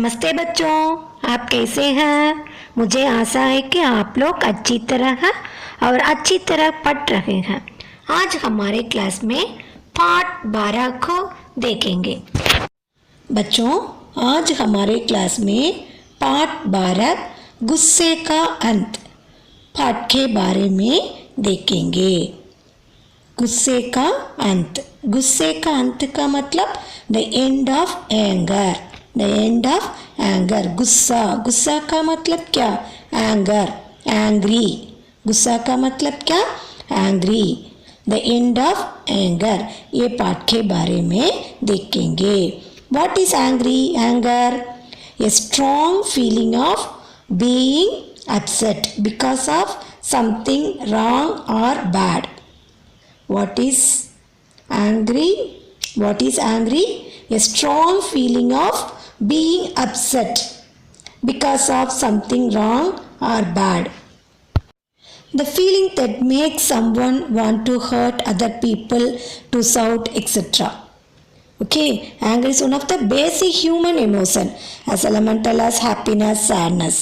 नमस्ते बच्चों, आप कैसे हैं? मुझे आशा है कि आप लोग अच्छी तरह और अच्छी तरह पढ़ रहे हैं। आज हमारे क्लास में पाठ 12 को देखेंगे। बच्चों, आज हमारे क्लास में पाठ 12 गुस्से का अंत पाठ के बारे में देखेंगे। गुस्से का अंत। गुस्से का अंत का मतलब the end of anger. The end of anger. गुस्सा। गुस्सा का मतलब क्या? Anger, angry. गुस्सा का मतलब क्या? Angry. The end of anger, ये पाठ के बारे में देखेंगे। What is angry? Anger a strong feeling of being upset because of something wrong और bad. What is angry? What is angry? A strong feeling of being upset because of something wrong or bad. The feeling that makes someone want to hurt other people, to shout, etc. Okay, anger is one of the basic human emotion, as elemental as happiness, sadness.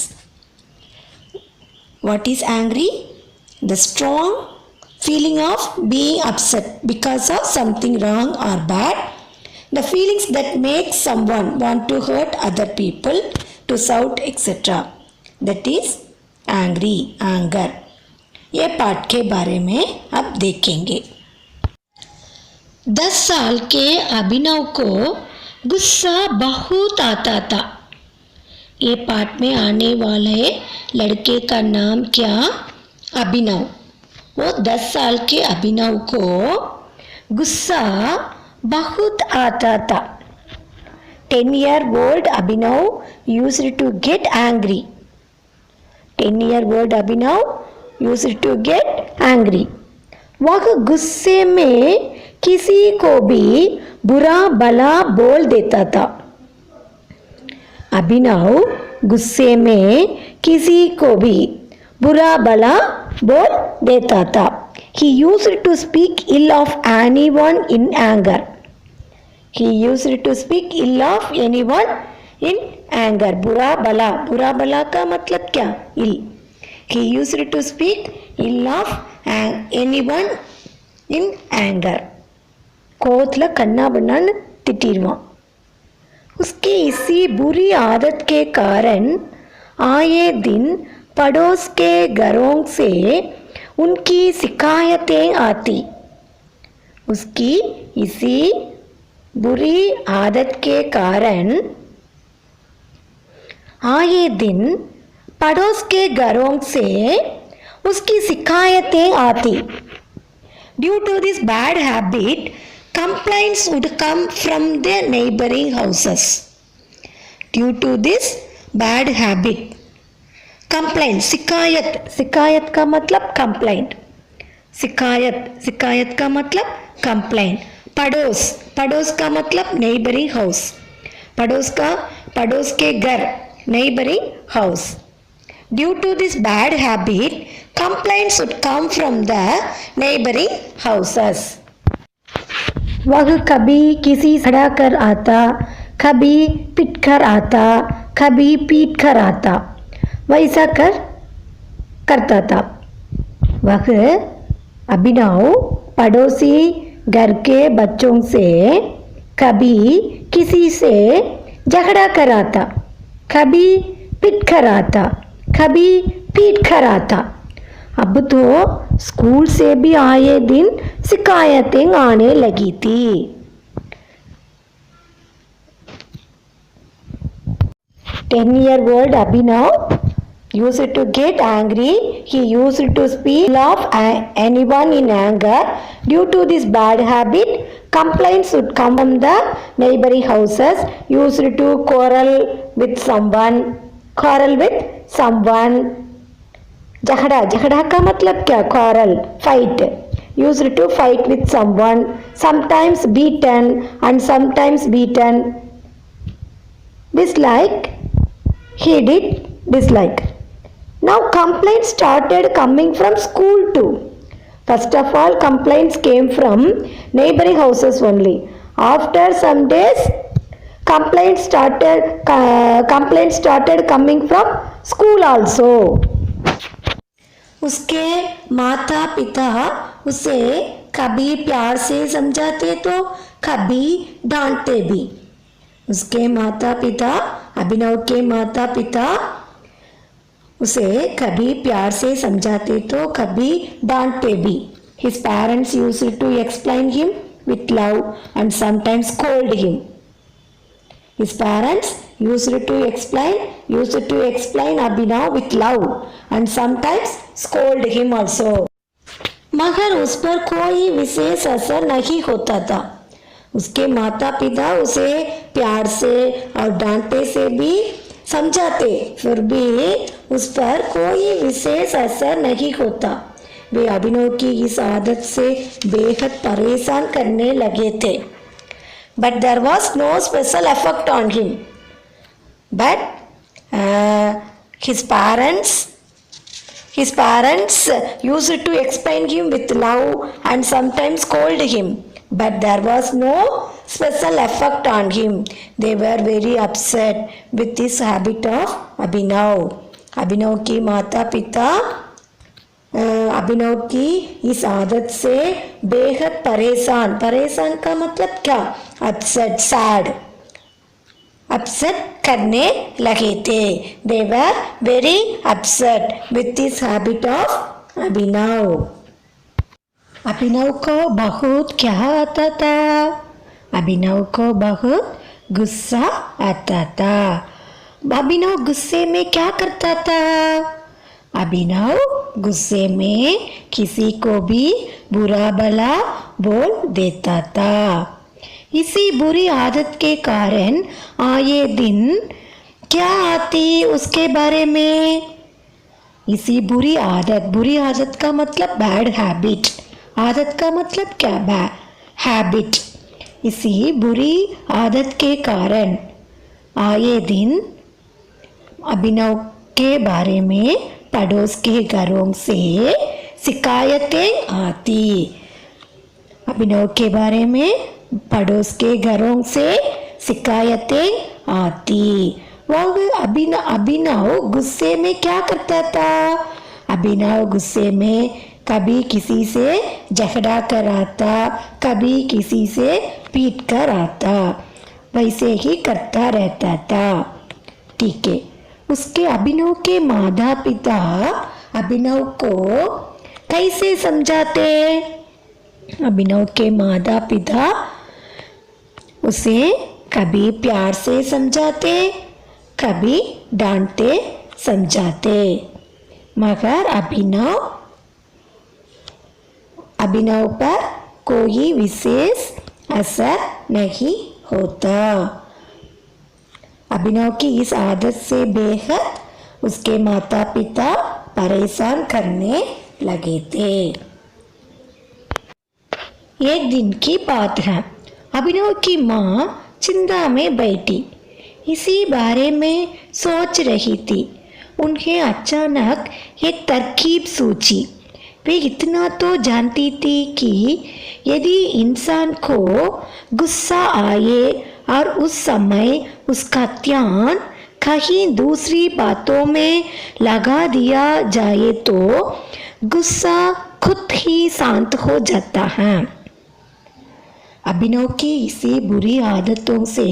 What is angry? The strong feeling of being upset because of something wrong or bad. The feelings that make someone want to hurt other people, to shout, etc. That is angry, anger. ये पाठ के बारे में अब देखेंगे। 10 साल के अभिनव को गुस्सा बहुत आता था। ये पाठ में आने वाले लड़के का नाम क्या? अभिनव। वो 10 साल के अभिनव को गुस्सा बहुत आता था। 10-year-old Abhinav used to get angry. 10-year-old Abhinav used to get angry. वह गुस्से में किसी को भी बुरा भला बोल देता था। अभिनव गुस्से में किसी को भी बुरा भला बोल देता था। He used to speak ill of anyone in anger. He used to speak ill of anyone in anger. बुरा भला का मतलब क्या? ill. He used to speak ill of anyone in anger. கோவத்துல கண்ணா பண்ணான்னு திட்டிடுவான்। उसकी इसी बुरी आदत के कारण आए दिन पड़ोस के घरों से उनकी शिकायतें आती। उसकी इसी बुरी आदत के कारण आए दिन पड़ोस के घरों से उसकी शिकायतें आती। Due to this bad habit, complaints would come from the neighboring houses. Due to this bad habit, complaint. शिकायत का मतलब कंप्लेंट। शिकायत का मतलब कंप्लेंट। पड़ोस का मतलब नेबरिंग हाउस। पड़ोस के घर, neighbouring house. Due to this bad habit, complaints would come from the neighbouring houses. वह कभी किसी सड़ा कर आता, कभी पिट कर आता, कभी पीट कर आता। वैसा करता था। वह अभिनव पड़ोसी घर के बच्चों से कभी किसी से झगड़ा कराता, कभी पिट कर आता, कभी पीट कर आता। अब तो स्कूल से भी आए दिन शिकायतें आने लगी थी। 10-year-old Abhinav used to get angry. He used to speak of anyone in anger. Due to this bad habit, complaints would come from the neighboring houses. Used to quarrel with someone. झगड़ा का मतलब क्या? quarrel, fight. Used to fight with someone. Sometimes beaten and sometimes beaten. Dislike. He did dislike. Now complaints started coming from school too. First of all, complaints came from neighboring houses only. After some days, complaints started coming from school also. उसके माता पिता उसे कभी प्यार से समझाते तो कभी डांटते भी. उसके माता पिता, अभिनव के माता पिता उसे कभी प्यार से समझाते तो कभी डांटते भी. His parents used to explain him with love and sometimes scold him. His parents used to explain Abhinav with love and sometimes scold him also. मगर उस पर कोई विशेष असर नहीं होता था. उसके माता पिता उसे प्यार से और डांटने से भी समझाते, फिर भी उस पर कोई विशेष असर नहीं होता. वे अभिनव की इस आदत से बेहद परेशान करने लगे थे. But there was no special effect on him. But his parents used to explain him with love and sometimes scold him. But there was no special effect on him. They were very upset with this habit of Abhinav. अभिनव की माता पिता अभिनव की इस आदत से बेहद परेशान का मतलब क्या? अपसेट, सैड, अपसेट करने लगे थे. They were very upset with this habit of Abhinav. Abhinav को बहुत क्या आता था? अभिनव को बहुत गुस्सा आता था. अभिनव गुस्से में क्या करता था? अभिनव गुस्से में किसी को भी बुरा भला बोल देता था. इसी बुरी आदत के कारण आए दिन क्या आती उसके बारे में? इसी बुरी आदत का मतलब बैड हैबिट. आदत का मतलब क्या? Bad habit. इसी बुरी आदत के कारण आए दिन अभिनव के बारे में पड़ोस के घरों से शिकायतें आती. अभिनव के बारे में पड़ोस के घरों से शिकायतें आती. वह अभिनव गुस्से में क्या करता था? अभिनव गुस्से में कभी किसी से झगड़ा कर आता, कभी किसी से पीट कर आता. वैसे ही करता रहता था. ठीक है. उसके अभिनव के माता पिता अभिनव को कैसे समझाते? अभिनव के माता पिता उसे कभी प्यार से समझाते, कभी डांटते समझाते. मगर अभिनव पर कोई विशेष असर नहीं होता. अभिनव की इस आदत से बेहद उसके माता पिता परेशान करने लगे थे. एक दिन की बात है. अभिनव की माँ चिंता में बैठी इसी बारे में सोच रही थी. उन्हें अचानक एक तरकीब सूझी. वे इतना तो जानती थी कि यदि इंसान को गुस्सा आए और उस समय उसका ध्यान कहीं दूसरी बातों में लगा दिया जाए तो गुस्सा खुद ही शांत हो जाता है. अभिनव की इसी बुरी आदतों से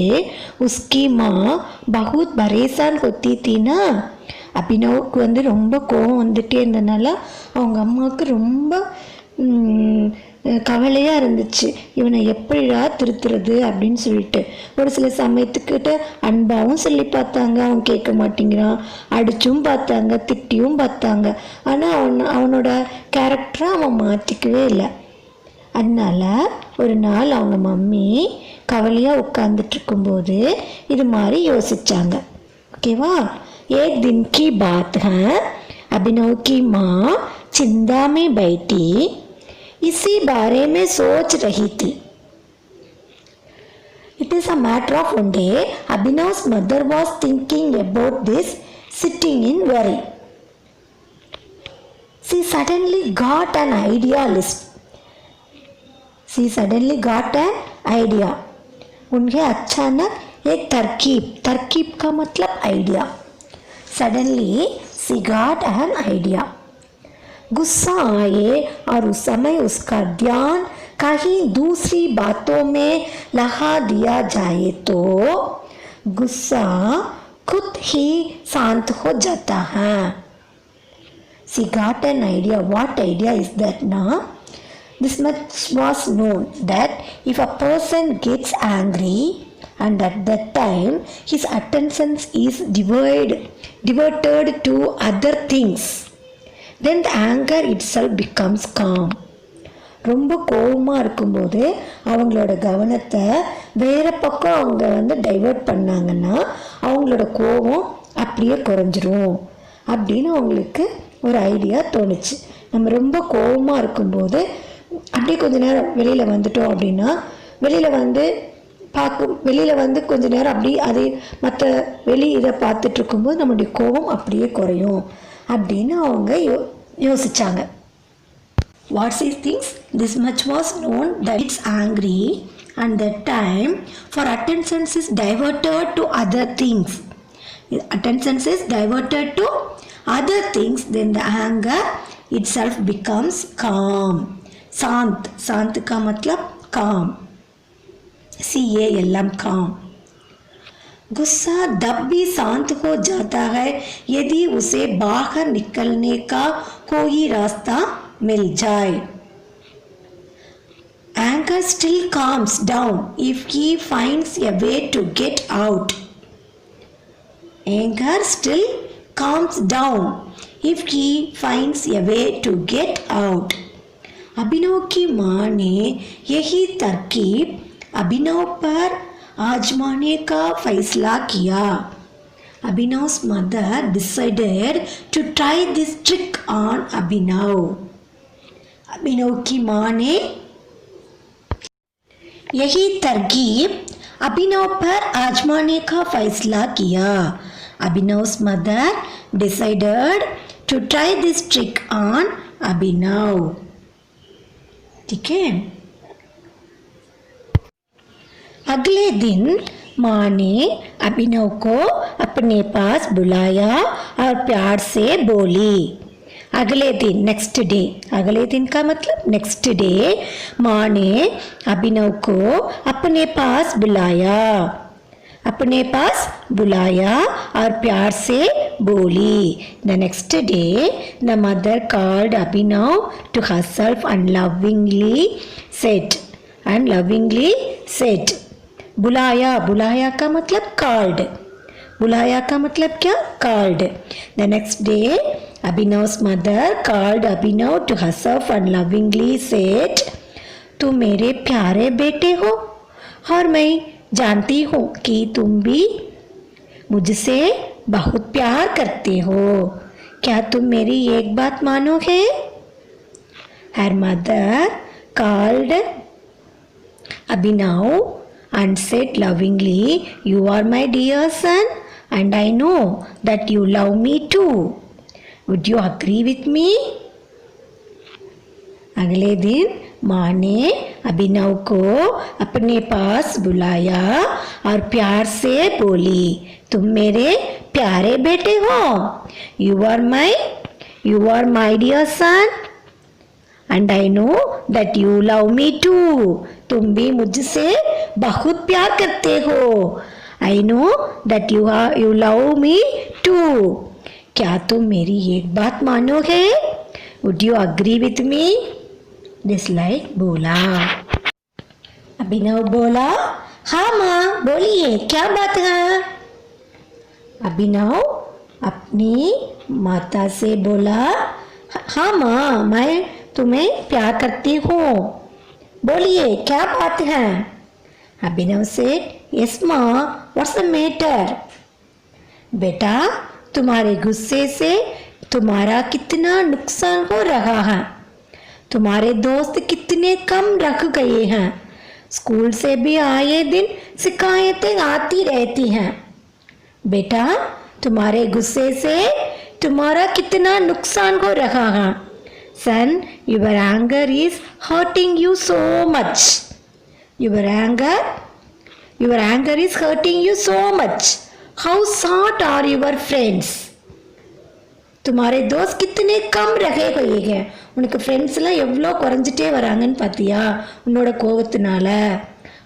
उसकी माँ बहुत परेशान होती थी ना. அபினவுக்கு ரொம்ப கோவம் வந்துட்டே இருந்தனால அவங்க அம்மாவுக்கு ரொம்ப கவலையாக இருந்துச்சு. இவனை எப்படிடா திருத்துறது அப்படின்னு சொல்லிட்டு ஒரு சில சமயத்துக்கிட்ட அன்பாகவும் சொல்லி பார்த்தாங்க, அவன் கேட்க மாட்டேங்கிறான். அடிச்சும் பார்த்தாங்க, திட்டியும் பார்த்தாங்க. ஆனால் அவனோட கேரக்டரை அவன் மாற்றிக்கவே இல்லை. அதனால ஒரு நாள் அவங்க மம்மி கவலையாக உட்காந்துட்டு இருக்கும்போது இது மாதிரி யோசிச்சாங்க. ஓகேவா? एक दिन की बात है. अभिनव की माँ चिंता में बैठी इसी बारे में सोच रही थी. It is a matter of one day. Abhinav's mother was thinking about this, sitting in worry. She suddenly got an idea. उन्हें अचानक एक तरकीब का मतलब idea. Suddenly she got an idea. गुस्सा आए और उस समय उसका ध्यान कहीं दूसरी बातों में लगा दिया जाए तो गुस्सा खुद ही शांत हो जाता है. She got an idea. What idea is that now? This much was known that if a person gets angry and at that time his attention is diverted to other things, then the anger itself becomes calm. ரொம்ப கோபமாக இருக்கும்போது அவங்களோட கவனத்தை வேறு பக்கம் அவங்க divert பண்ணாங்கன்னா அவங்களோட கோபம் அப்படியே குறைஞ்சிரும் அப்படின்னு அவங்களுக்கு ஒரு ஐடியா தோணுச்சு. நம்ம ரொம்ப கோபமாக இருக்கும்போது அப்படியே கொஞ்ச நேரம் வெளியில் வந்துட்டோம் அப்படின்னா வெளியில் வந்து கொஞ்ச நேரம் அப்படி அது மற்ற இதை பார்த்துட்டு இருக்கும்போது நம்மளுடைய கோபம் அப்படியே குறையும் அப்படின்னு அவங்க யோசிச்சாங்க. What these things? This much was known that it's angry and that time for attention is diverted to other things. Attention is diverted to other things, then the anger itself becomes calm. शांत का मतलब calm. CALM calm. गुस्सा तब भी शांत हो जाता है यदि उसे बाहर निकलने का कोई रास्ता मिल जाए. Anger still calms down if he finds a way to get out. Anger still calms down if he finds a way to get out. अभिनव की माँ ने यही तरकीब अभिनव पर आजमाने का फैसला किया. Abhinav's mother decided to try this trick on Abhinav. अभिनव की माँ ने यही तरकीब अभिनव पर आजमाने का फैसला किया. Abhinav's mother decided to try this trick on Abhinav. ठीक है. अगले दिन माँ ने अभिनव को अपने पास बुलाया और प्यार से बोली. अगले दिन नेक्स्ट डे, अगले दिन का मतलब नेक्स्ट डे, माँ ने अभिनव को अपने पास बुलाया और प्यार से बोली. The next day the mother called Abhinav to herself and lovingly said बुलाया का मतलब क्या? called. The next day Abhinav's mother called Abhinav to herself and lovingly said, तुम मेरे प्यारे बेटे हो और मैं जानती हूँ कि तुम भी मुझसे बहुत प्यार करते हो. क्या तुम मेरी एक बात मानोगे? Her mother called Abhinav and said lovingly, you are my dear son and I know that you love me too. Would you agree with me? अगले दिन माँ ने अभिनव को अपने पास बुलाया और प्यार से बोली, तुम मेरे प्यारे बेटे हो. You are my dear son and I know that you love me too. तुम भी मुझसे बहुत प्यार करते हो. I know that you love me too. क्या तुम मेरी एक बात मानोगे? Would you agree with me? Dislike बोला. अभिनव बोला, हाँ माँ बोलिए क्या बात है. अभिनव अपनी माता से बोला, हाँ माँ मैं तुम्हें प्यार करती हूँ, बोलिए क्या बात है. अभिनव said, yes माँ, what's the matter? बेटा तुम्हारे गुस्से से तुम्हारा कितना नुकसान हो रहा है. तुम्हारे दोस्त कितने कम रख गए हैं. स्कूल से भी आए दिन शिकायतें आती रहती हैं. बेटा तुम्हारे गुस्से से तुम्हारा कितना नुकसान हो रहा है. Son, your anger is hurting you so much. Your anger your anger is hurting you so much. How short are your friends? तुम्हारे दोस्त कितने कम रहे हुए हैं. உனக்கு ஃப்ரெண்ட்ஸ் எல்லாம் எவ்வளோ குறைஞ்சிட்டே வராங்கன்னு பார்த்தியா உன்னோட கோவத்தினால.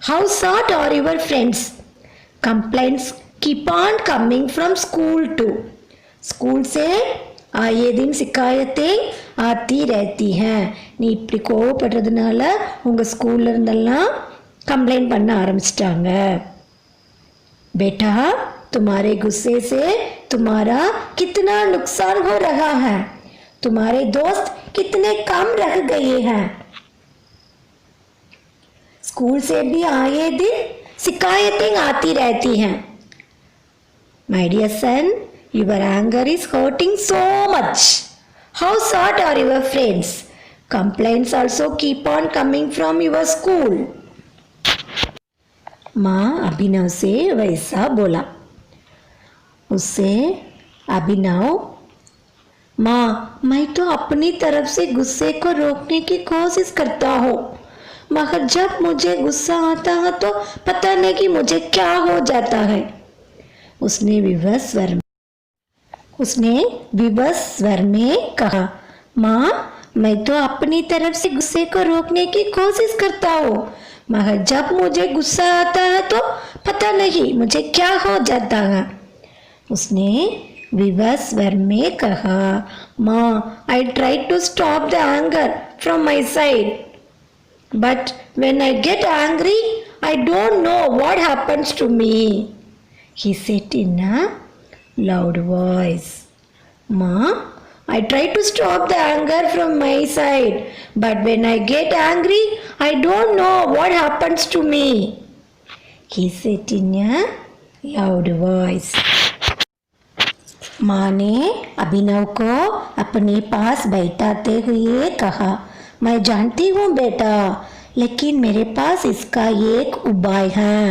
How short are your friends? Complaints keep on coming from school too. School से आए दिन शिकायतें आती रहती हैं. நீ இப்படி கோவப்படுறதுனால உங்கள் ஸ்கூல்ல இருந்தெல்லாம் कंप्लेंट பண்ண ஆரம்பிச்சிட்டாங்க. बेटा तुम्हारे गुस्से से तुम्हारा कितना नुकसान हो रहा है. तुम्हारे दोस्त कितने कम रह गए हैं. स्कूल से भी आए दिन शिकायतें आती रहती हैं. My dear son, your anger is hurting so much. How short are your friends? Complaints also keep on coming from your school. माँ अभिनव से वैसा बोला. उससे अभिनव, माँ मैं तो अपनी तरफ से गुस्से को रोकने की कोशिश करता हूँ, मगर जब मुझे गुस्सा आता है तो पता नहीं कि मुझे क्या हो जाता है. उसने विवश स्वर में कहा, माँ मैं तो अपनी तरफ से गुस्से को रोकने की कोशिश करता हूँ, मगर जब मुझे गुस्सा आता है तो पता नहीं मुझे क्या हो जाता है. उसने विवश स्वर में कहा, माँ I try to stop the anger from my side, but when I get angry I don't know what happens to me. He said in a loud voice. माँ I try to stop the anger from my side, but when I get angry, I don't know what happens to me. He said in a loud voice. माँ ने अभिनव को अपने पास बैठाते हुए कहा, मैं जानती हूँ बेटा, लेकिन मेरे पास इसका एक उपाय है.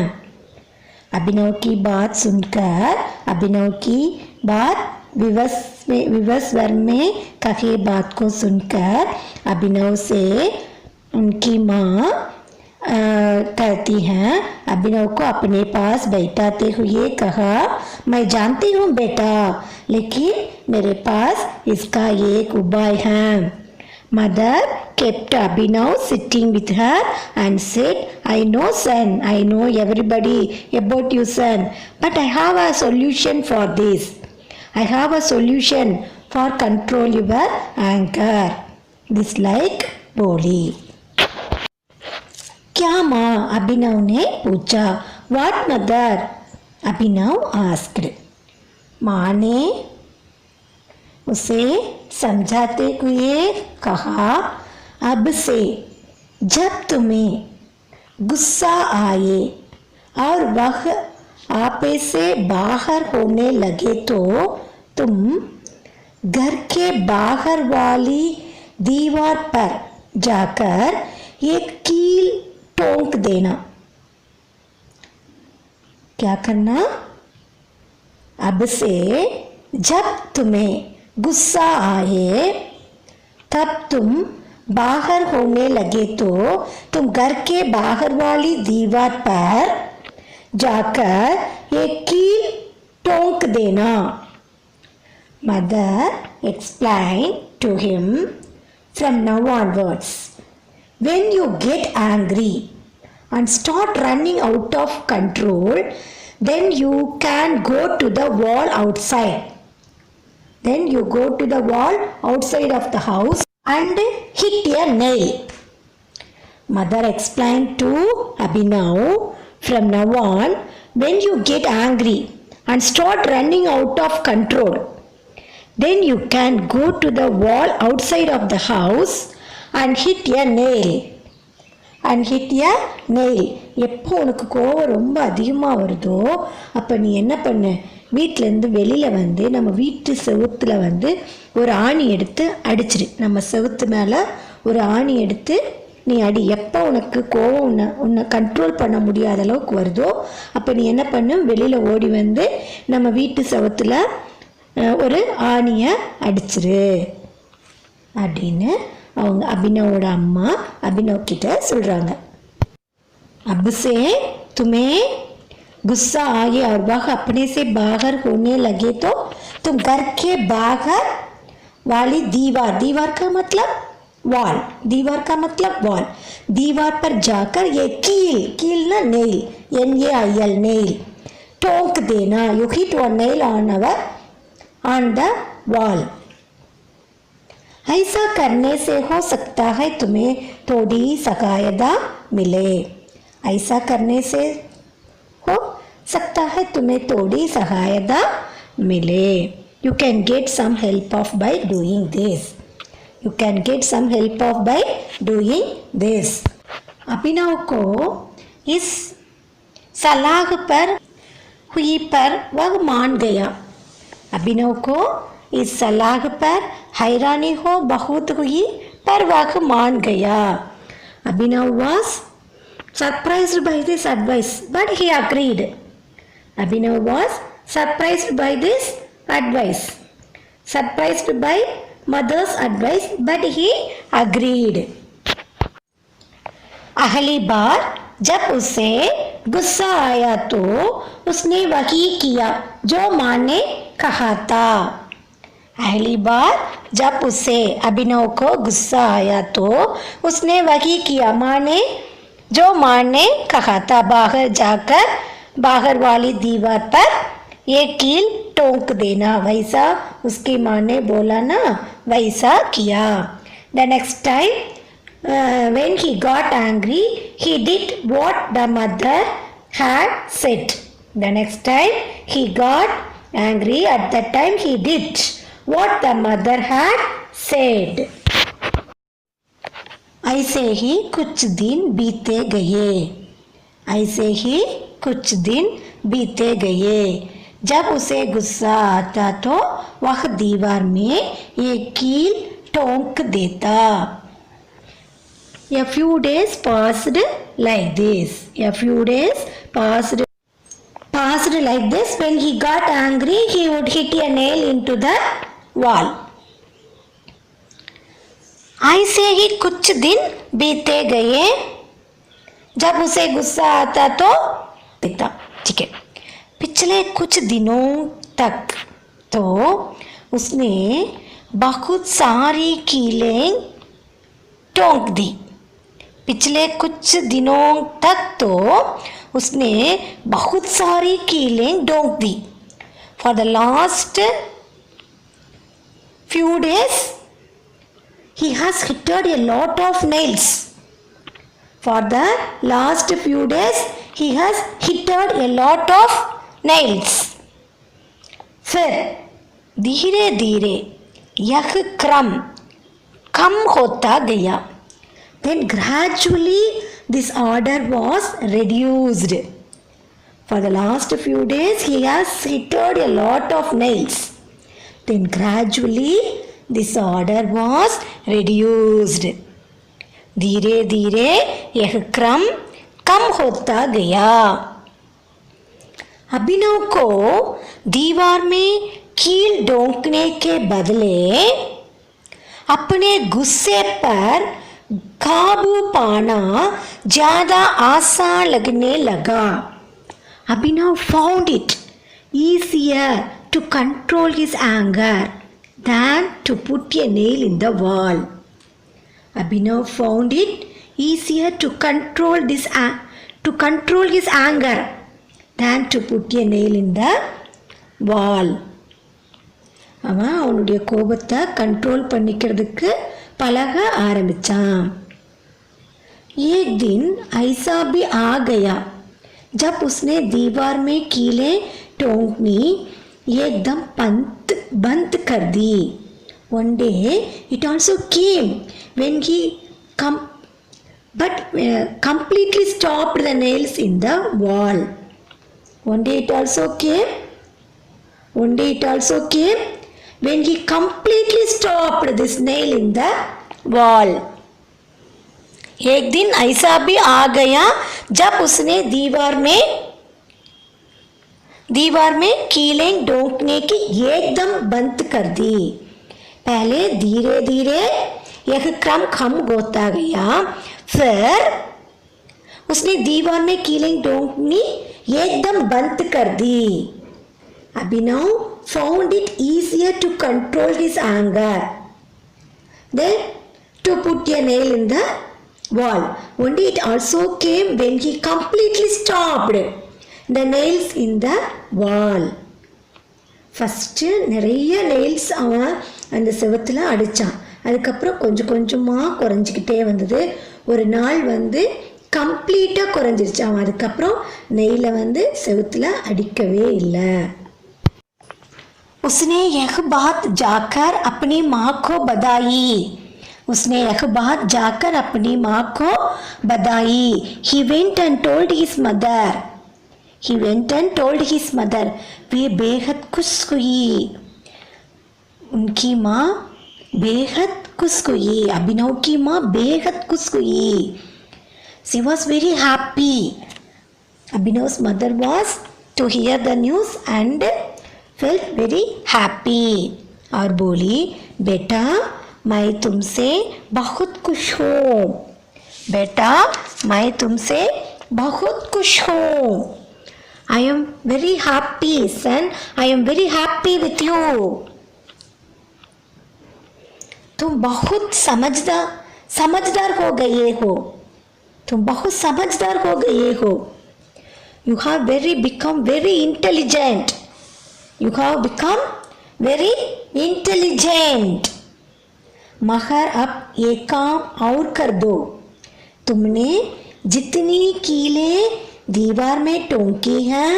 अभिनव की बात सुनकर, अभिनव की बात विवश स्वर में कही बात को सुनकर अभिनव से उनकी माँ कहती हैं, अभिनव को अपने पास बैठाते हुए कहा, मैं जानती हूँ बेटा, लेकिन मेरे पास इसका एक उपाय है. Mother kept Abhinav sitting with her and said, I know son, I know everybody about you son, but I have a solution for this. I have a solution for control your anger. This like बोली. क्या माँ? अभिनव ने पूछा. What mother? Abhinav asked. माँ ने उसे समझाते हुए कहा, अब से जब तुम्हें गुस्सा आए और वह आप से बाहर होने लगे तो तुम घर के बाहर वाली दीवार पर जाकर एक कील ठोक देना. क्या करना? अब से जब तुम्हें गुस्सा आए तब तुम बाहर होने लगे तो तुम घर के बाहर वाली दीवार पर जाकर एक कील ठोक देना. Mother explained to him, from now onwards, when you get angry and start running out of control, then you can go to the wall outside. Then you go to the wall outside of the house and hit a nail. Mother explained to Abhinav, from now on, when you get angry and start running out of control, then you can go to the wall outside of the house and hit a nail. And hit a nail. எப்போ உனக்கு கோவம் ரொம்ப அதிகமாக வருதோ அப்போ நீ என்ன பண்ண, வீட்டிலேருந்து வெளியில் வந்து நம்ம வீட்டு செவுத்தில் வந்து ஒரு ஆணி எடுத்து அடிச்சிடு. நம்ம செவுத்து மேலே ஒரு ஆணி எடுத்து நீ அடி. எப்போ உனக்கு கோவம் உன்னை கண்ட்ரோல் பண்ண முடியாத அளவுக்கு வருதோ அப்போ நீ என்ன பண்ணு, வெளியில் ஓடி வந்து நம்ம வீட்டு செவுத்தில் ஒரு ஆணியை அடிச்சிரு அப்படின்னு அவங்க अभिनवोட अम्मा अभिनव கிட்ட சொல்கிறாங்க. अब से तुम्हें गुस्सा आए और वह अपने से बाहर होने लगे तो तुम घर के बाहर वाली दीवार, दीवार का मतलब वॉल, दीवार का मतलब वॉल, दीवार पर जाकर ये कील, कील ना नेल, NAIL नेल, ठोक देना, you hit one nail on the wall. ऐसा करने से हो सकता है तुम्हें थोड़ी सहायता मिले, ऐसा करने से हो सकता है तुम्हें थोड़ी सहायता मिले। You can get some help of by doing this. You can get some help of by doing this. अभिनव को इस सलाह पर हुई पर वह मान गया। अभिनव को इस सलाह पर हैरानी हो बहुत हुई पर वह मान गया। अभिनव was surprised by this advice, but he agreed. Abhinav was surprised by this advice, surprised by mother's advice, but he agreed. अगली बार जब उसे गुस्सा आया तो उसने वही किया जो माँ ने कहा था। अगली बार जब उसे अभिनव को गुस्सा आया तो उसने वही किया जो माँ ने कहा था। बाहर जाकर बाहर वाली दीवार पर एक कील ठोक देना, वैसा उसकी माँ ने बोला ना, वैसा किया। The next time when he got angry, he did what the mother had said. The next time he got angry, at that time he did what the mother had said. ऐसे ही कुछ दिन बीते गए, ऐसे ही कुछ दिन बीते गए। जब उसे गुस्सा आता तो वह दीवार में एक कील ठोक देता। A few days passed like this. A few days passed like this. When he got angry, he would hit a nail into the wall. ऐसे ही कुछ दिन बीते गए, जब उसे गुस्सा आता तो देता। ठीक है, पिछले कुछ दिनों तक तो उसने बहुत सारी कीलें ठोक दी। पिछले कुछ दिनों तक तो उसने बहुत सारी कीलें ठोक दी। For the last few days he has hit a lot of nails. For the last few days he has hit a lot of nails. फिर धीरे धीरे यह क्रम कम होता गया। Then gradually this order was reduced. For the last few days he has hit a lot of nails. Then gradually this order was reduced. धीरे धीरे यह क्रम कम होता गया। अभिनव को दीवार में कील ठोकने के बदले अपने गुस्से पर काबू पाना ज्यादा आसान लगने लगा। अभिनव found it easier to control his anger than to put a nail in the wall. Abhinav found it easier to control his anger than to put a nail in the wall. அவன் அவனுடைய கோபத்தை control பண்ணிக்கிறதுக்கு பழக ஆரம்பிச்சான்। एक दिन ऐसा भी आ गया जब उसने दीवार में कीलें ठोकनी एकदम बंद कर दी। One day it also came when he completely stopped the nails in the wall. One day it also came when he completely stopped this nail in the wall. एक दिन ऐसा भी आ गया जब उसने दीवार में कीलें ठोकने की एकदम बंद कर दी। पहले धीरे धीरे यह क्रम कम होता गया, फिर उसने दीवार में कीलें ठोकनी एकदम बंद कर दी. Abhinav found it easier to control his anger than to put a nail in the wall. Only it also came when he completely stopped the nails in the wall. First நிறைய நெயில்ஸ் அவன் அந்த செவத்தில் அடித்தான். அதுக்கப்புறம் கொஞ்சம் கொஞ்சமாக குறைஞ்சிக்கிட்டே வந்தது. ஒரு நாள் கம்ப்ளீட்டாக குறைஞ்சிருச்சு. அவன் அதுக்கப்புறம் நெயிலை செவத்தில் அடிக்கவே இல்லை. उसने यह बात जाकर अपनी माँ को बताई. उसने यह बात जाकर अपनी माँ को बताई. He went and told his mother. He went and told his mother. वे बेहद खुश हुई. उनकी माँ बेहद खुश हुई. अभिनव की माँ बेहद खुश हुई. She was very happy. Abhinav's mother was to hear the news and felt very happy. और बोली, बेटा मैं तुमसे बहुत खुश हूँ. बेटा मैं तुमसे बहुत खुश हूँ. I am very happy, son. I am very happy with you. तुम बहुत समझदार हो गए हो. तुम बहुत समझदार हो गए हो. You have become very intelligent. You have become very intelligent. मगर अब एक काम और कर दो. तुमने जितनी कीलें दीवार में टोंकी हैं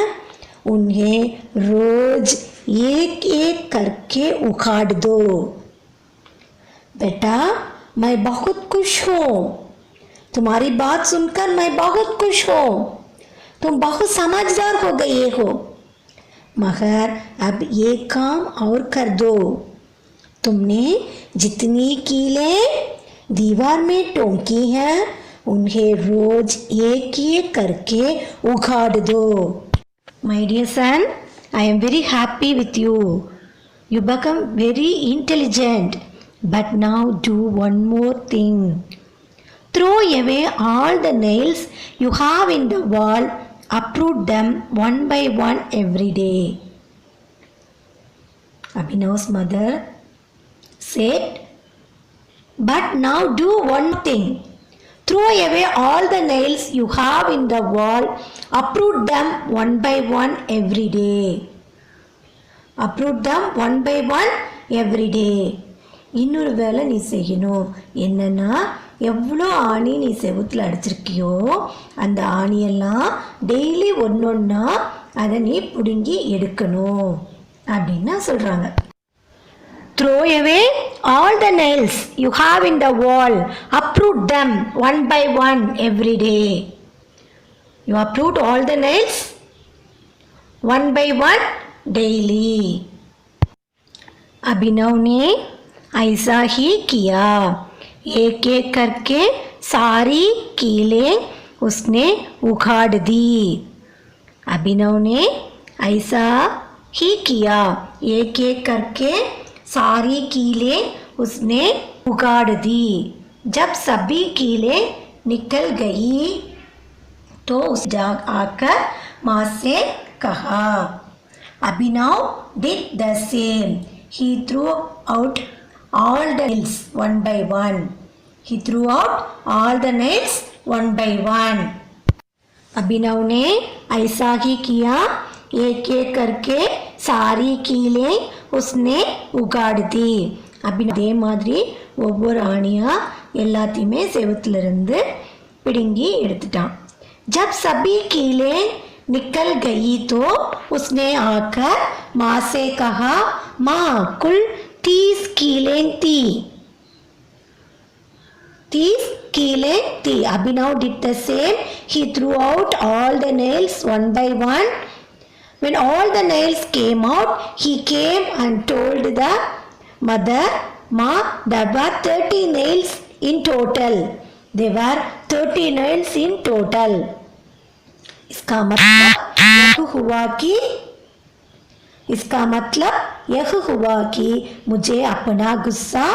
उन्हें रोज एक एक करके उखाड़ दो. बेटा मैं बहुत खुश हूँ. तुम्हारी बात सुनकर मैं बहुत खुश हूँ. तुम बहुत समझदार हो गए हो. मगर अब ये काम और कर दो. तुमने जितनी कीलें दीवार में टोंकी हैं उन्हें रोज एक एक करके उखाड़ दो. My dear son, I am very happy with you. You become very intelligent. But now do one more thing. Throw away all the nails you have in the wall. Uproot them one by one every day. Abhinav's mother said, but now do one thing. Throw away all the nails you have in the wall. Uproot them one by one every day. Uproot them one by one every day. இன்னொரு வேலை நீ செய்யணும். என்னன்னா, எவ்வளோ ஆணி நீ செவுத்தில் அடிச்சிருக்கியோ அந்த ஆணியெல்லாம் daily ஒன்றொன்னா அதை நீ பிடுங்கி எடுக்கணும் அப்படின்னு சொல்கிறாங்க. Throw away all the nails you have in the wall. Uproot them one by one every day. You uproot all the nails one by one daily. अभिनव ने ऐसा ही किया. एक एक करके सारी कीलें उसने उखाड़ दी. अभिनव ने ऐसा ही किया. एक एक करके सारी कीलें उसने उखाड़ दी. जब सभी कीलें निकल गई तो उस आकर माँ से कहा. अभिनव did the same. He threw out all the nails one by one. He threw out all the nails one by one. अभिनव ने ऐसा ही किया. एक एक करके सारी कीलें उसने उगाड़ दी. அதே மாதிரி ஒவ்வொரு ஆணியா எல்லாத்தையுமே செவுத்திலிருந்து பிடுங்கி எடுத்துட்டான். जब सभी कीलें निकल गई तो उसने आकर माँ से कहा, माँ कुल 30 कीलें थी. 30 कीलें थी. Abhinav did the same. He threw out all the nails one by one. When all the nails came out, he came and told the mother, Ma, there were 30 nails in total. There were 30 nails in total. इसका मतलब यह हुआ कि मुझे अपना गुस्सा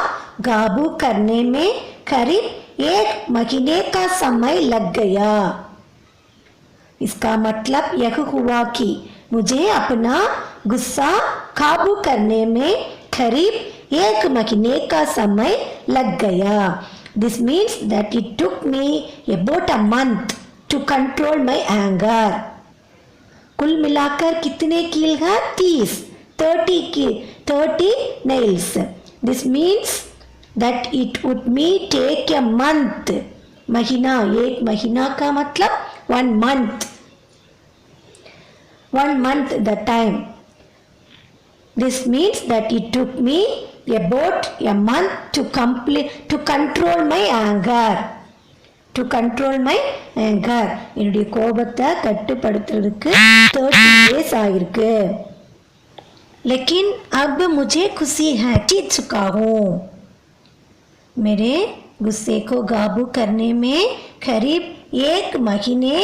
काबू करने में करीब 1 महीने का समय लग गया. इसका मतलब यह हुआ कि मुझे अपना गुस्सा काबू करने में करीब 1 महीने का समय लग गया. This means that it took me about a month to control my anger. कुल मिलाकर कितने कील हैं? 30 nails. This means that it would me take a month. महीना, 1 महीना का मतलब 1 month. 1 month the time. This means that it took me about a month to control my anger. To control my anger. என்னுடைய கோபத்தை கட்டுப்படுத்துறதுக்கு 30 days ஆயிருக்கு. लेकिन अब मुझे खुशी है, जीत चुका हूँ. मेरे गुस्से को काबू करने में करीब 1 महीने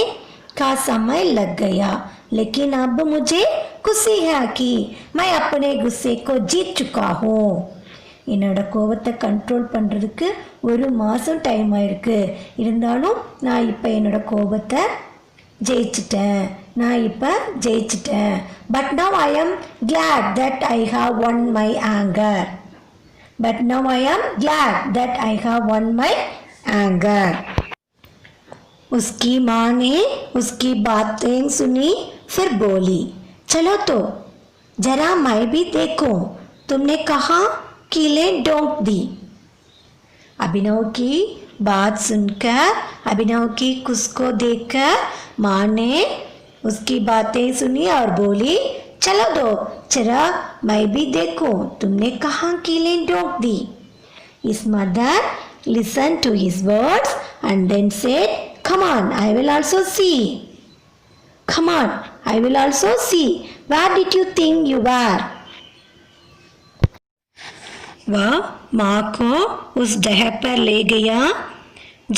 का समय लग गया. लेकिन अब मुझे खुशी है कि मैं अपने गुस्से को जीत चुका हूँ. என்னோட கோபத்தை கண்ட்ரோல் பண்ணுறதுக்கு 1 மாதம் டைம் ஆயிருக்கு. இருந்தாலும் நான் இப்போ என்னோட கோபத்தை ஜெயிச்சிட்டேன். But now I am glad that I have won my anger. उसकी माँ ने उसकी बातें सुनी, फिर बोली, चलो तो जरा मैं भी देखूं, तुमने कहा कीलें डोंक दी. अभिनव की बात सुनकर, अभिनव की खुश को देखकर माँ ने उसकी बातें सुनी और बोली, चलो दो जरा मैं भी देखूं, तुमने कहाँ कीलें डोंक दी. His mother listened to his words and then said, come on, I will also see. Where did you think you were? वह माँ को उस जगह पर ले गया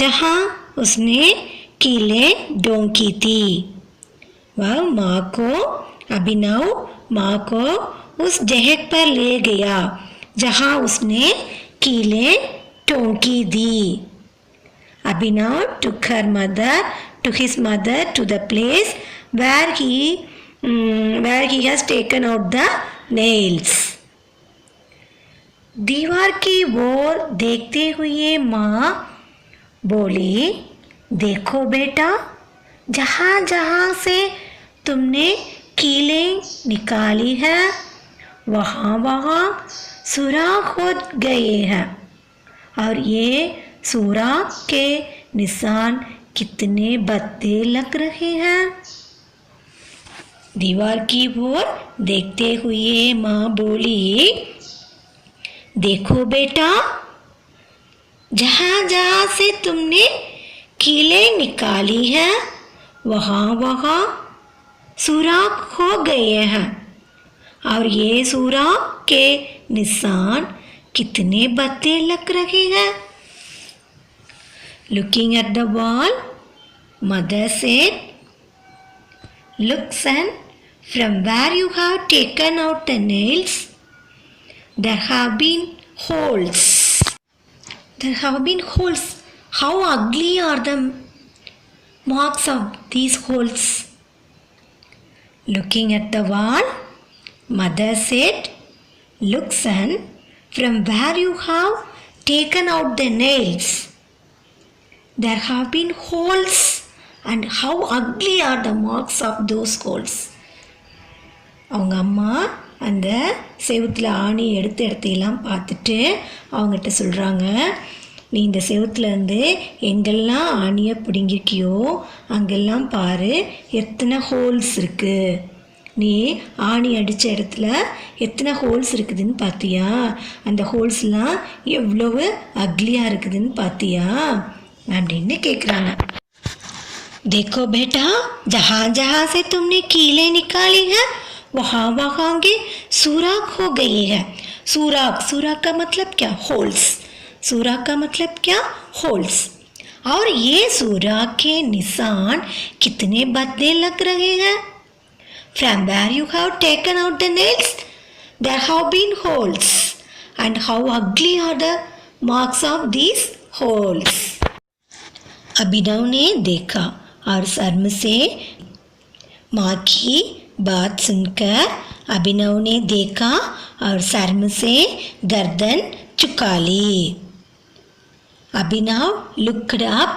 जहाँ उसने कीलें डोंकी थी. वह अभिनव माँ को उस जगह पर ले गया जहाँ उसने कीलें डोंकी थी. Abhinav took his mother to the place where he has taken out the nails. दीवार की ओर देखते हुए माँ बोली, देखो बेटा, जहाँ जहाँ से तुमने कीलें निकाली है वहाँ सुराख हो गए हैं और ये सुराख के निशान कितने भद्दे लग रहे हैं. दीवार की ओर देखते हुए माँ बोली, देखो बेटा, जहाँ जहाँ से तुमने कीलें निकाली हैं वहाँ सुराख हो गए हैं और ये सुराख के निशान कितने भद्दे लग रहे हैं. Looking at the wall, mother said, look son, from where you have taken out the nails, there have been holes. How ugly are the marks of these holes? Looking at the wall, mother said, look son, from where you have taken out the nails, there have been holes, and how ugly are the marks of those holes. அவங்க அம்மா அந்த செவுத்தில் ஆணி எடுத்தையெல்லாம் பார்த்துட்டு அவங்ககிட்ட சொல்கிறாங்க, நீ இந்த செவுத்துலேருந்து எங்கெல்லாம் ஆணியை பிடுங்கிருக்கியோ அங்கெல்லாம் பாரு எத்தனை ஹோல்ஸ் இருக்குது. நீ ஆணி அடித்த இடத்துல எத்தனை ஹோல்ஸ் இருக்குதுன்னு பார்த்தியா? அந்த ஹோல்ஸ்லாம் எவ்வளவு அக்லியாக இருக்குதுன்னு பார்த்தியா அப்படின்னு கேட்குறாங்க. देखो बेटा, जहाँ जहाँ से तुमने कीलें निकाली हैं वहाँ के सुराख हो गई है. सुराख का मतलब क्या? होल्स. सुराख का मतलब क्या? होल्स. और ये सुराख के निशान कितने भद्दे लग रहे हैं. From where you have taken out the nails, there have been holes, and how ugly are the marks of these holes. अभिनव ने देखा और शर्म से माँ की बात सुनकर अभिनव ने देखा और शर्म से गर्दन झुका ली. Abhinav looked up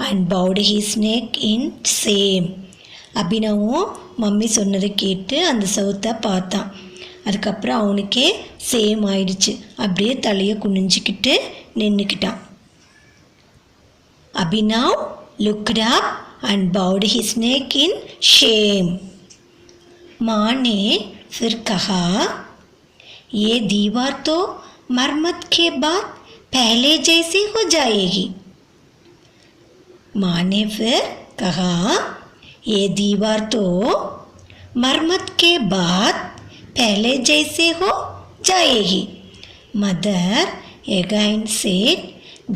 and bowed his neck in shame. அபினவும் மம்மி சொன்னதை கேட்டு அந்த செவுத்தை பார்த்தான். அதுக்கப்புறம் அவனுக்கே சேம் ஆயிடுச்சு. அப்படியே தலையை குனிஞ்சிக்கிட்டு நின்றுக்கிட்டான். Abhinav looked up and bowed his neck in shame. माँ ने फिर कहा, ये दीवार तो मरम्मत के बाद पहले जैसी हो जाएगी. माँ ने फिर कहा, ये दीवार तो मरम्मत के बाद पहले जैसे हो जाएगी. Mother again said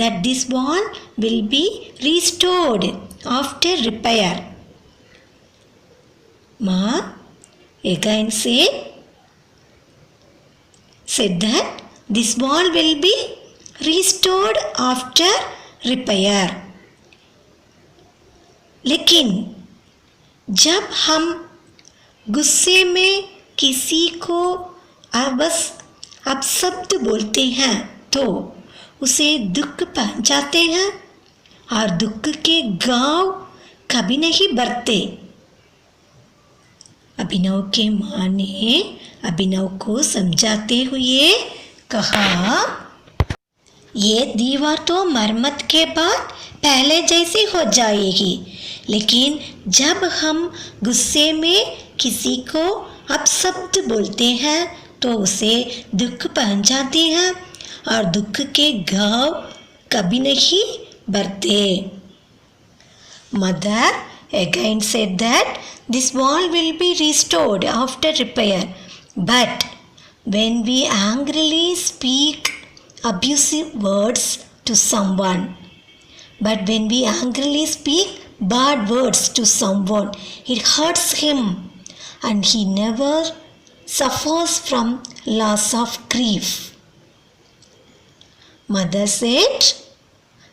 that this wall will be restored after repair. माँ again said that this wall will be restored after repair. लेकिन जब हम गुस्से में किसी को अपशब्द बोलते हैं तो उसे दुख पहुंचाते हैं और दुख के घाव कभी नहीं भरते. अभिनव के माँ ने अभिनव को समझाते हुए कहा, ये दीवार तो मरम्मत के बाद पहले जैसी हो जाएगी, लेकिन जब हम गुस्से में किसी को अपशब्द बोलते हैं तो उसे दुख पहुंचाते हैं और दुख के घाव कभी नहीं भरते. Mother again said that this wall will be restored after repair, but when we angrily speak abusive words to someone, bad words to someone, it hurts him and he never suffers from loss of grief. Mother said,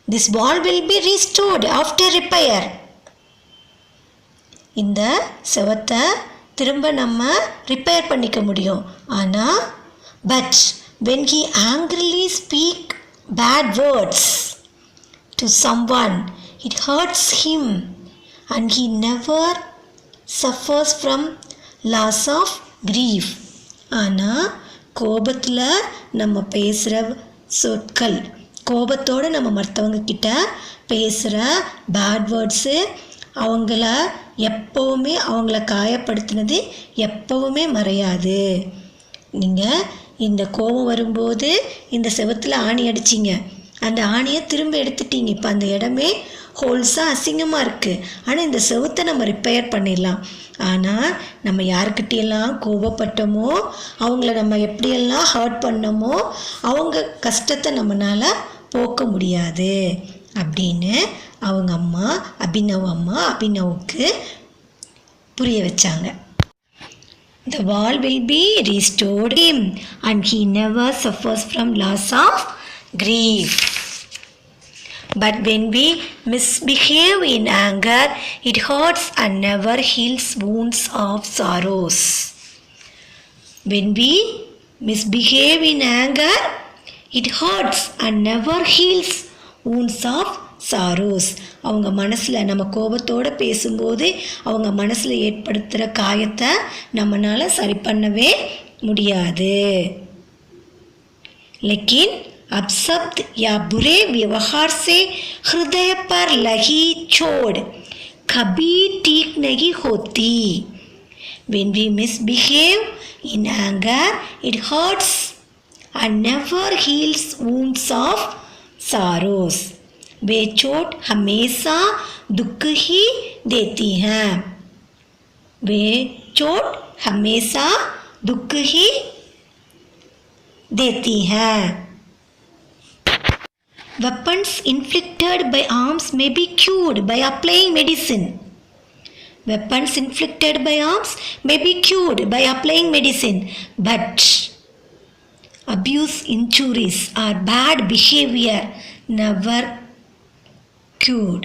this wall will be restored after repair. இந்த செவத்தை திரும்ப நம்ம repair பண்ணிக்க முடியும். ஆனால் but when he angrily speak bad words to someone, it hurts him and he never suffers from loss of grief. ஆனால் கோபத்தில் நம்ம பேசுகிற சொற்கள், கோபத்தோடு நம்ம மற்றவங்க கிட்ட பேசுகிற பேட் வேர்ட்ஸு அவங்கள காயப்படுத்தினது எப்போவுமே மறையாது. நீங்கள் இந்த கோபம் வரும்போது இந்த செவத்தில் ஆணி அடிச்சிங்க, அந்த ஆணியை திரும்ப எடுத்துட்டீங்க. இப்போ அந்த இடமே ஹோல்ஸாக அசிங்கமாக இருக்குது. ஆனால் இந்த செவத்தை நம்ம ரிப்பேர் பண்ணிடலாம். ஆனால் நம்ம யாருக்கிட்டையெல்லாம் கோபப்பட்டோமோ, அவங்கள நம்ம எப்படியெல்லாம் ஹர்ட் பண்ணோமோ, அவங்க கஷ்டத்தை நம்மளால் போக்க முடியாது அப்படின்னு அவங்க அம்மா அபினவுக்கு புரிய வச்சாங்க. The wall will be restored him and he never suffers from loss of grief. But when we misbehave in anger, it hurts and never heals wounds of sorrows. When we misbehave in anger, it hurts and never heals wounds of sorrows. அவங்க மனசில் நம்ம கோபத்தோடு பேசும்போது அவங்க மனசில் ஏற்படுத்துகிற காயத்தை நம்மளால் சரி பண்ணவே முடியாது. लेकिन अपशब्द या बुरे व्यवहार से हृदय पर लगी चोट कभी ठीक नहीं होती. When we misbehave in anger, it hurts and never heals wounds of sorrows. वे चोट हमेशा दुख ही देती हैं. वे चोट हमेशा दुख ही देती हैं. Weapons inflicted by arms may be cured by applying medicine. Weapons inflicted by arms may be cured by applying medicine, but abuse, injuries or bad behavior never cured.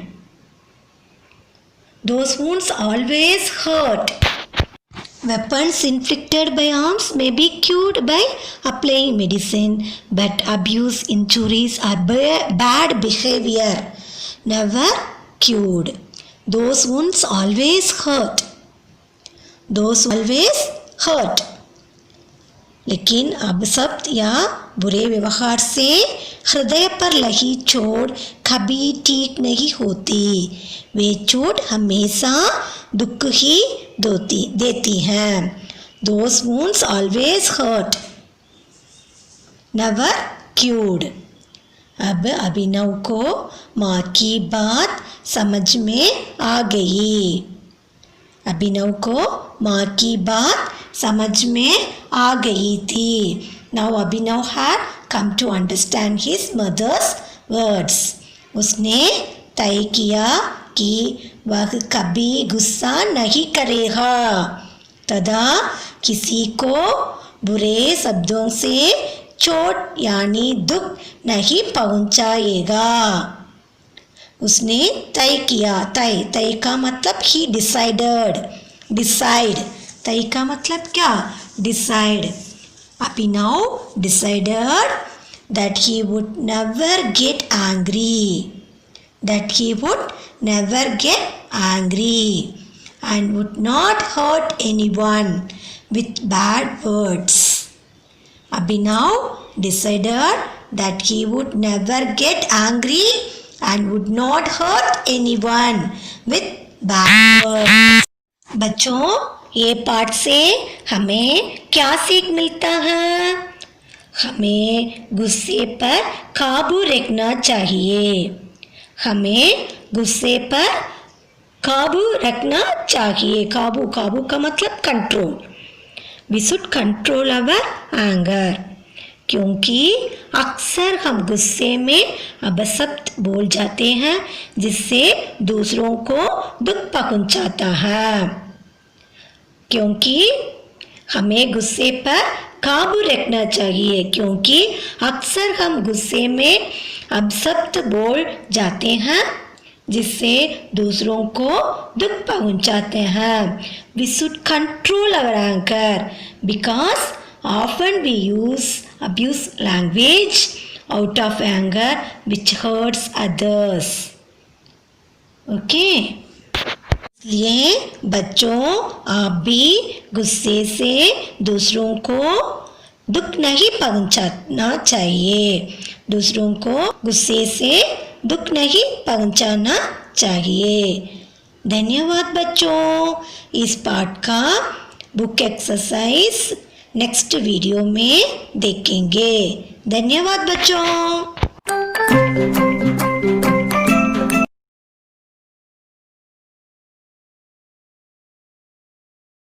Those wounds always hurt. Weapons inflicted by arms may be cured by applying medicine, but abuse, injuries, or bad behavior never cured. Those wounds always hurt. Those always hurt. लेकिन अभिशप्त या बुरे व्यवहार से हृदय पर लगी चोट कभी ठीक नहीं होती. वे चोट हमेशा दुख ही देती हैं. Those wounds always hurt, never cured. अब अभिनव को माँ की बात समझ में आ गई. अभिनव को माँ की बात समझ में आ गई थी. Now Abhinav had come to understand his mother's words. उसने तय किया कि वह कभी गुस्सा नहीं करेगा तथा किसी को बुरे शब्दों से चोट यानी दुख नहीं पहुंचाएगा. उसने तय किया. तय का मतलब ही डिसाइड. तय का मतलब क्या? Decide. Abhinav decided that he would never get angry. And would not hurt anyone with bad words. Abhinav decided that he would never get angry and would not hurt anyone with bad words. बच्चों, ये पाठ से हमें क्या सीख मिलता है? हमें गुस्से पर काबू रखना चाहिए. हमें गुस्से पर काबू रखना चाहिए. काबू का मतलब control. We should control our anger. क्योंकि अक्सर हम गुस्से में अपशब्द बोल जाते हैं जिससे दूसरों को दुख पहुंचाता है. क्योंकि हमें गुस्से पर काबू रखना चाहिए क्योंकि अक्सर हम गुस्से में अपशब्द बोल जाते हैं जिससे दूसरों को दुख पहुंचाते हैं. We should control our anger because often we abuse language out of anger which hurts others. Okay? इसलिए बच्चों, आप भी गुस्से से दूसरों को दुख नहीं पहुंचाना चाहिए. दूसरों को गुस्से से दुख नहीं पहुंचाना चाहिए. धन्यवाद बच्चों. इस पाठ का बुक एक्सरसाइज नेक्स्ट वीडियो में देखेंगे. धन्यवाद बच्चों.